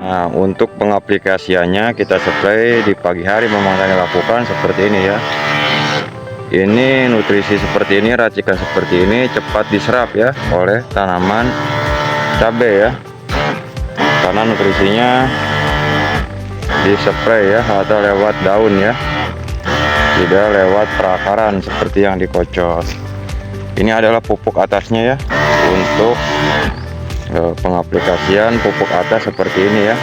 Nah, untuk pengaplikasiannya kita spray di pagi hari memang kami lakukan seperti ini ya. Ini nutrisi seperti ini, racikan seperti ini cepat diserap ya oleh tanaman cabai ya. Karena nutrisinya dispray ya atau lewat daun ya. Tidak lewat perakaran seperti yang dikocok. Ini adalah pupuk atasnya ya untuk pengaplikasian pupuk atas seperti ini ya.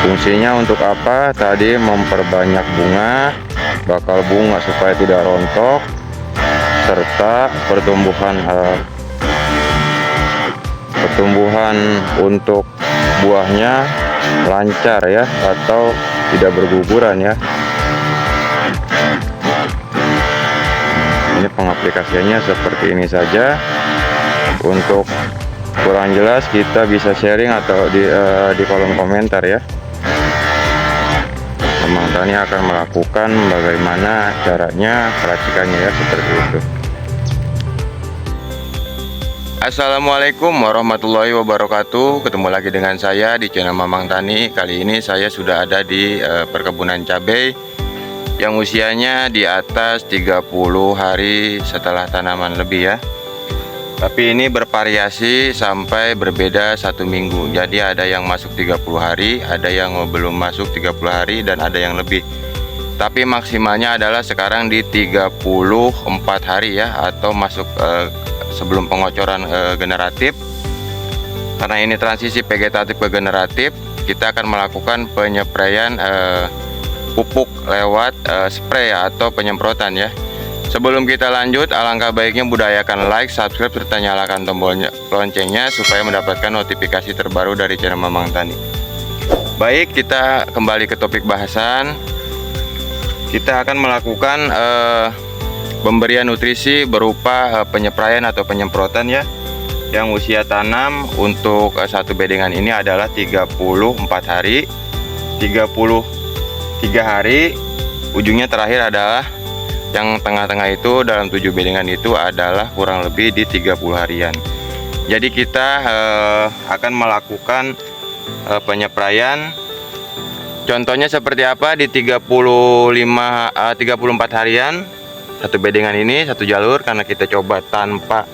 Fungsinya untuk apa? Tadi memperbanyak bunga, bakal bunga supaya tidak rontok, serta pertumbuhan untuk buahnya lancar ya atau tidak berguguran ya. Ini pengaplikasiannya seperti ini saja. Untuk kurang jelas kita bisa sharing atau di kolom komentar ya. Memang Tani akan melakukan bagaimana caranya peracikannya ya, seperti itu. Assalamualaikum warahmatullahi wabarakatuh. Ketemu lagi dengan saya di channel Mamang Tani. Kali ini saya sudah ada di perkebunan cabai yang usianya di atas 30 hari setelah tanaman lebih ya. Tapi ini bervariasi sampai berbeda 1 minggu. Jadi ada yang masuk 30 hari, ada yang belum masuk 30 hari, dan ada yang lebih. Tapi maksimalnya adalah sekarang di 34 hari ya, atau masuk sebelum pengocoran generatif. Karena ini transisi vegetatif ke generatif, kita akan melakukan penyepraian pupuk lewat spray atau penyemprotan ya. Sebelum kita lanjut, alangkah baiknya budayakan like, subscribe, serta nyalakan tombol loncengnya supaya mendapatkan notifikasi terbaru dari channel Mamang Tani. Baik, kita kembali ke topik bahasan. Kita akan melakukan pemberian nutrisi berupa penyepraian atau penyemprotan ya. Yang usia tanam untuk satu bedengan ini adalah 34 hari, 33 hari, ujungnya terakhir adalah yang tengah-tengah itu dalam 7 bedengan itu adalah kurang lebih di 30 harian. Jadi kita akan melakukan penyepraian. Contohnya seperti apa di 34 harian satu bedengan ini, satu jalur, karena kita coba tanpa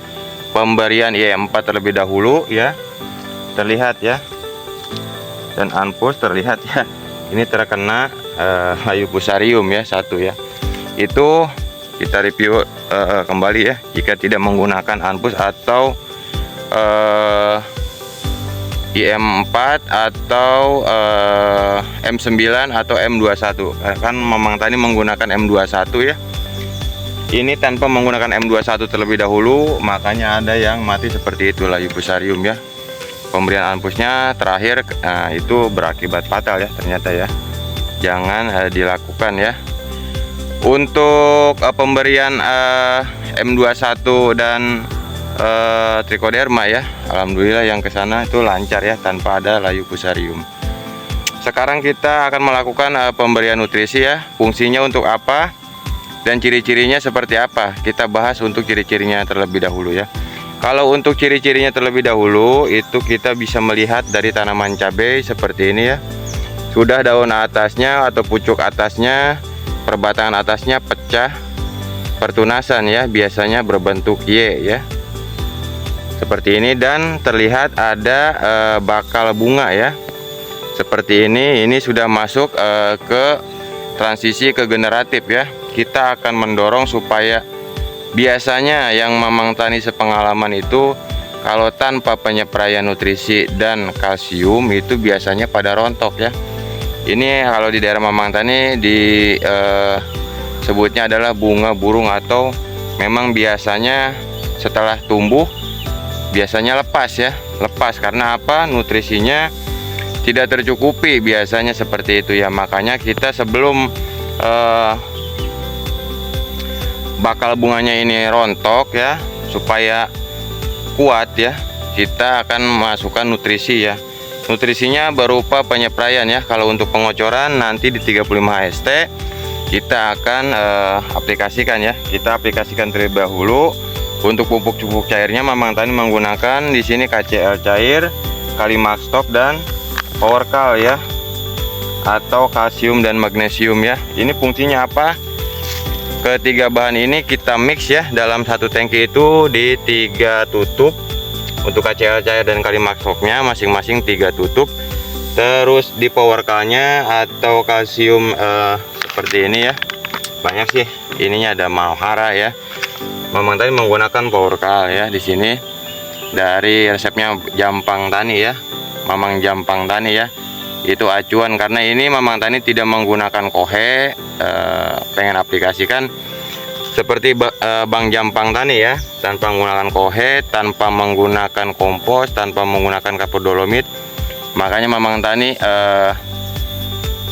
pemberian IE4 terlebih dahulu ya. Terlihat ya. Dan anpus terlihat ya. Ini terkena layu fusarium ya, satu ya. Itu kita review kembali ya, jika tidak menggunakan anpus atau IM4 atau M9 atau M21. Kan Mamang Tani menggunakan M21 ya. Ini tanpa menggunakan M21 terlebih dahulu, makanya ada yang mati seperti itu, layu fusarium ya. Pemberian anpusnya terakhir itu berakibat fatal ya ternyata ya. Jangan dilakukan ya. Untuk pemberian M21 dan trichoderma ya, alhamdulillah yang kesana itu lancar ya, tanpa ada layu fusarium. Sekarang kita akan melakukan pemberian nutrisi ya. Fungsinya untuk apa dan ciri-cirinya seperti apa, kita bahas untuk ciri-cirinya terlebih dahulu ya. Kalau untuk ciri-cirinya terlebih dahulu, itu kita bisa melihat dari tanaman cabai seperti ini ya. Sudah daun atasnya atau pucuk atasnya, perbatangan atasnya pecah, pertunasan ya, biasanya berbentuk Y ya, seperti ini. Dan terlihat ada bakal bunga ya, seperti ini. Ini sudah masuk ke transisi ke generatif ya. Kita akan mendorong supaya, biasanya yang Mamang Tani sepengalaman itu, kalau tanpa penyepraian nutrisi dan kalsium itu biasanya pada rontok ya. Ini kalau di daerah Mamang Tani sebutnya adalah bunga burung, atau memang biasanya setelah tumbuh biasanya lepas ya. Lepas karena apa? Nutrisinya tidak tercukupi, biasanya seperti itu ya. Makanya kita sebelum bakal bunganya ini rontok ya, supaya kuat ya, kita akan masukkan nutrisi ya. Nutrisinya berupa penyepraian ya. Kalau untuk pengocoran nanti di 35 HST kita akan aplikasikan ya. Kita aplikasikan terlebih dahulu Untuk pupuk cairnya Mamang Tani menggunakan di sini KCL cair, Kalimax Top dan Powerkal ya, atau kalsium dan magnesium ya. Ini fungsinya apa? Ketiga bahan ini kita mix ya dalam satu tangki itu di 3 tutup. Untuk KCL cair dan Kalimax Topnya masing-masing 3 tutup. Terus di Powerkalnya atau kalsium seperti ini ya. Banyak sih. Ininya ada Mahara ya. Mamang Tani menggunakan Powerkal ya di sini. Dari resepnya Jampang Tani ya. Mamang Jampang Tani ya. Itu acuan karena ini Mamang Tani tidak menggunakan kohe, pengen aplikasikan seperti Bang Jampang Tani ya, tanpa menggunakan kohe, tanpa menggunakan kompos, tanpa menggunakan kapur dolomit. Makanya Mamang Tani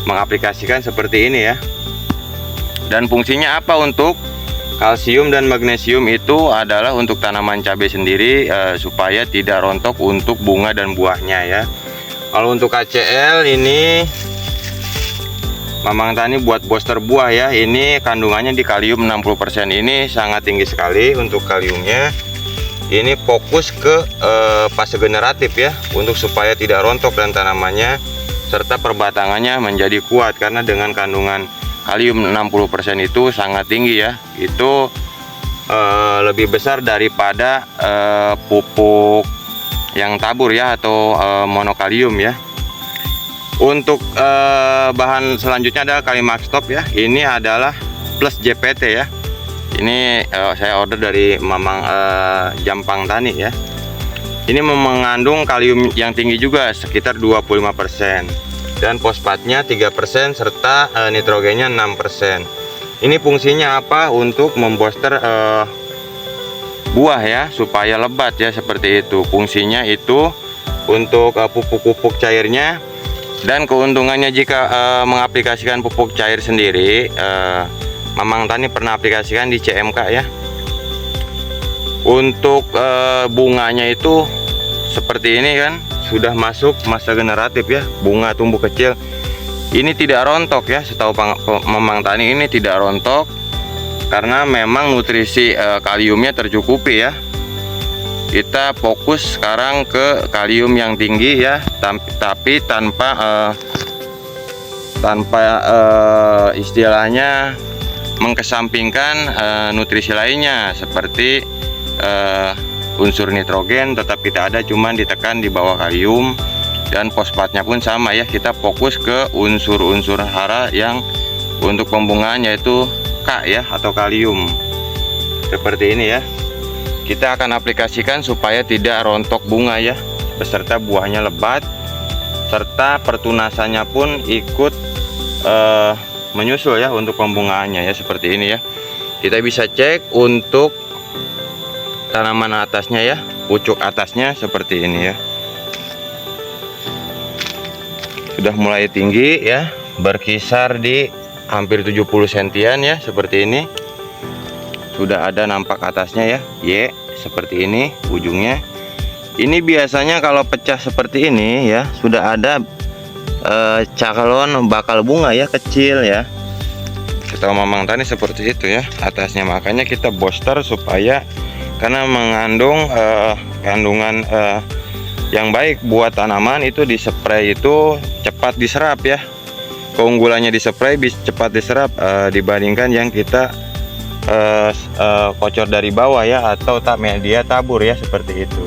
mengaplikasikan seperti ini ya. Dan fungsinya apa? Untuk kalsium dan magnesium itu adalah untuk tanaman cabai sendiri, supaya tidak rontok untuk bunga dan buahnya ya. Kalau untuk KCL ini Mamang Tani buat booster buah ya. Ini kandungannya di kalium 60%, ini sangat tinggi sekali untuk kaliumnya. Ini fokus ke fase generatif ya, untuk supaya tidak rontok dan tanamannya serta perbatangannya menjadi kuat, karena dengan kandungan kalium 60% itu sangat tinggi ya. Itu lebih besar daripada pupuk yang tabur ya, atau monokalium ya. Untuk bahan selanjutnya adalah Kalimax Top ya. Ini adalah plus JPT ya. Ini saya order dari Mamang Jampang Tani ya. Ini mengandung kalium yang tinggi juga, sekitar 25%. Dan fosfatnya 3% serta nitrogennya 6%. Ini fungsinya apa? Untuk membooster buah ya, supaya lebat ya, seperti itu. Fungsinya itu untuk pupuk-pupuk cairnya. Dan keuntungannya jika mengaplikasikan pupuk cair sendiri, Mamang Tani pernah aplikasikan di CMK ya. Untuk bunganya itu seperti ini kan, sudah masuk masa generatif ya, bunga tumbuh kecil. Ini tidak rontok ya, setahu Mamang Tani ini tidak rontok karena memang nutrisi kaliumnya tercukupi ya. Kita fokus sekarang ke kalium yang tinggi ya, tapi tanpa istilahnya mengkesampingkan nutrisi lainnya seperti unsur nitrogen tetap kita ada, cuman ditekan di bawah kalium. Dan fosfatnya pun sama ya, kita fokus ke unsur-unsur hara yang untuk pembungaan, yaitu K ya, atau kalium. Seperti ini ya. Kita akan aplikasikan supaya tidak rontok bunga ya, beserta buahnya lebat, serta pertunasannya pun ikut menyusul ya untuk pembungaannya ya, seperti ini ya. Kita bisa cek untuk tanaman atasnya ya, pucuk atasnya seperti ini ya. Sudah mulai tinggi ya, berkisar di hampir 70 sentian ya, seperti ini. Sudah ada nampak atasnya ya, Y seperti ini ujungnya. Ini biasanya kalau pecah seperti ini ya, sudah ada calon bakal bunga ya, kecil ya. Kita Mamang Tani seperti itu ya atasnya. Makanya kita booster supaya, karena mengandung kandungan yang baik buat tanaman, itu di spray itu cepat diserap ya. Keunggulannya di spray cepat diserap dibandingkan yang kita kocor dari bawah ya, atau media tabur ya, seperti itu.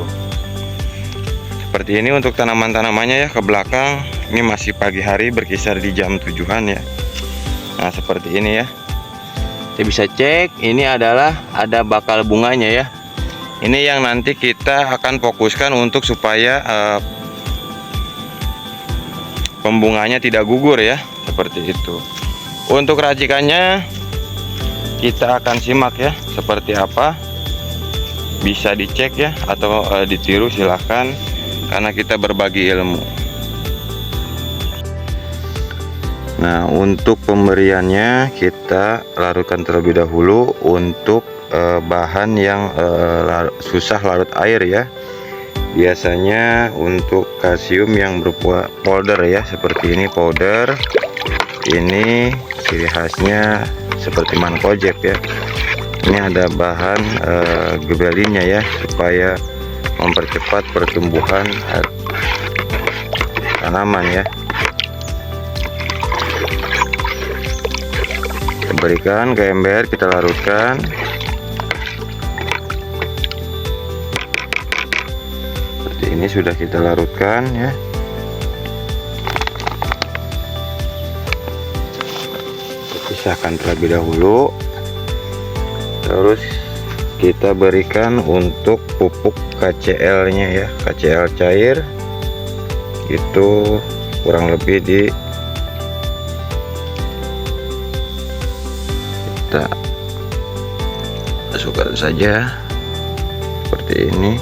Seperti ini untuk tanaman-tanamannya ya. Ke belakang ini masih pagi hari, berkisar di jam 7-an ya. Nah seperti ini ya, kita bisa cek. Ini adalah ada bakal bunganya ya. Ini yang nanti kita akan fokuskan untuk supaya pembunganya tidak gugur ya, seperti itu. Untuk racikannya kita akan simak ya, seperti apa. Bisa dicek ya, atau ditiru silahkan, karena kita berbagi ilmu. Nah untuk pemberiannya kita larutkan terlebih dahulu untuk bahan yang susah larut air ya. Biasanya untuk kalsium yang berupa powder ya, seperti ini powder. Ini ciri khasnya seperti mankojeb ya. Ini ada bahan gibelinnya ya, supaya mempercepat pertumbuhan tanaman ya. Kita berikan ke ember, kita larutkan. Seperti ini sudah kita larutkan ya. Pisahkan terlebih dahulu. Terus kita berikan untuk pupuk KCL nya ya, KCL cair itu kurang lebih kita masukkan saja seperti ini.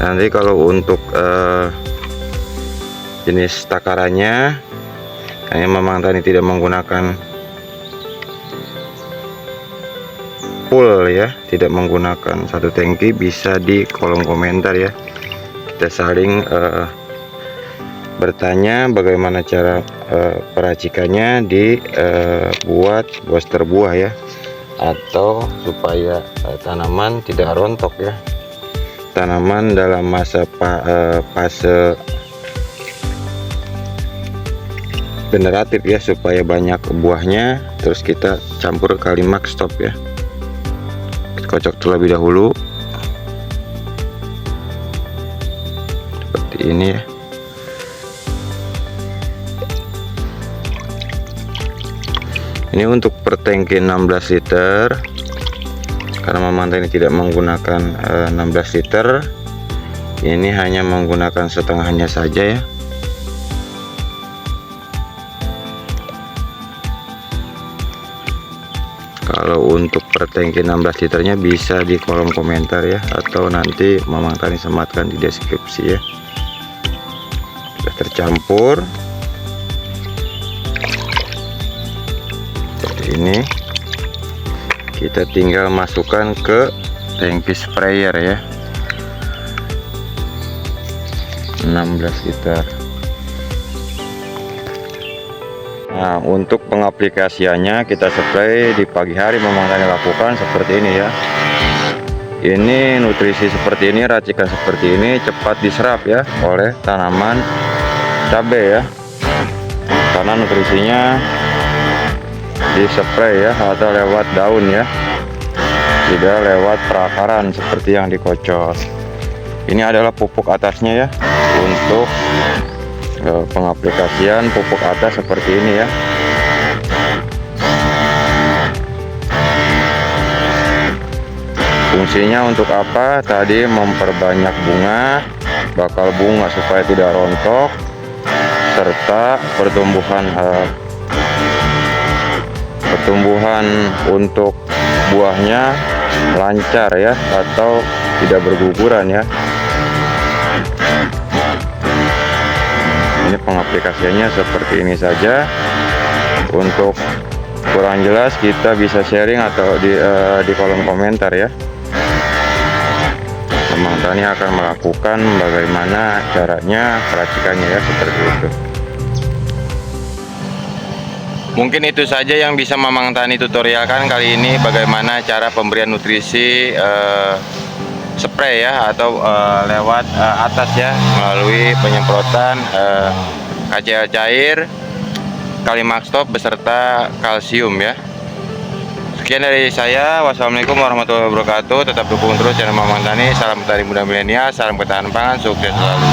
Nanti kalau untuk jenis takarannya, hanya memang tadi tidak menggunakan full ya, tidak menggunakan satu tangki, bisa di kolom komentar ya. Kita saling bertanya bagaimana cara peracikannya di buat booster buah ya, atau supaya tanaman tidak rontok ya. Tanaman dalam masa fase generatif ya, supaya banyak buahnya. Terus kita campur Kalimax Stop ya, kita kocok terlebih dahulu seperti ini ya. Ini untuk per tangki 16 liter, karena memang ini tidak menggunakan 16 liter, ini hanya menggunakan setengahnya saja ya. Kalau untuk per tangki 16 liternya bisa di kolom komentar ya, atau nanti Mamang Tani sematkan di deskripsi ya. Sudah tercampur seperti ini. Kita tinggal masukkan ke tangki sprayer ya, 16 liter. Nah, untuk pengaplikasiannya kita spray di pagi hari memang Tani lakukan seperti ini ya. Ini nutrisi seperti ini, racikan seperti ini cepat diserap ya oleh tanaman cabai ya, karena nutrisinya di spray ya, atau lewat daun ya, tidak lewat perakaran seperti yang dikocok. Ini adalah pupuk atasnya ya, untuk pengaplikasian pupuk atas seperti ini ya. Fungsinya untuk apa? Tadi memperbanyak bunga, bakal bunga supaya tidak rontok, serta pertumbuhan untuk buahnya lancar ya, atau tidak berguguran ya. Ini pengaplikasiannya seperti ini saja. Untuk kurang jelas kita bisa sharing atau di kolom komentar ya. Mamang Tani akan melakukan bagaimana caranya peracikannya ya, seperti itu. Mungkin itu saja yang bisa Mamang Tani tutorialkan kali ini, bagaimana cara pemberian nutrisi spray ya, atau lewat atas ya, melalui penyemprotan KCL cair, Kalimax Stop beserta kalsium ya. Sekian dari saya. Wassalamualaikum warahmatullahi wabarakatuh. Tetap dukung terus channel Mamang Tani. Salam petani muda milenial, salam ketahanan pangan, sukses selalu.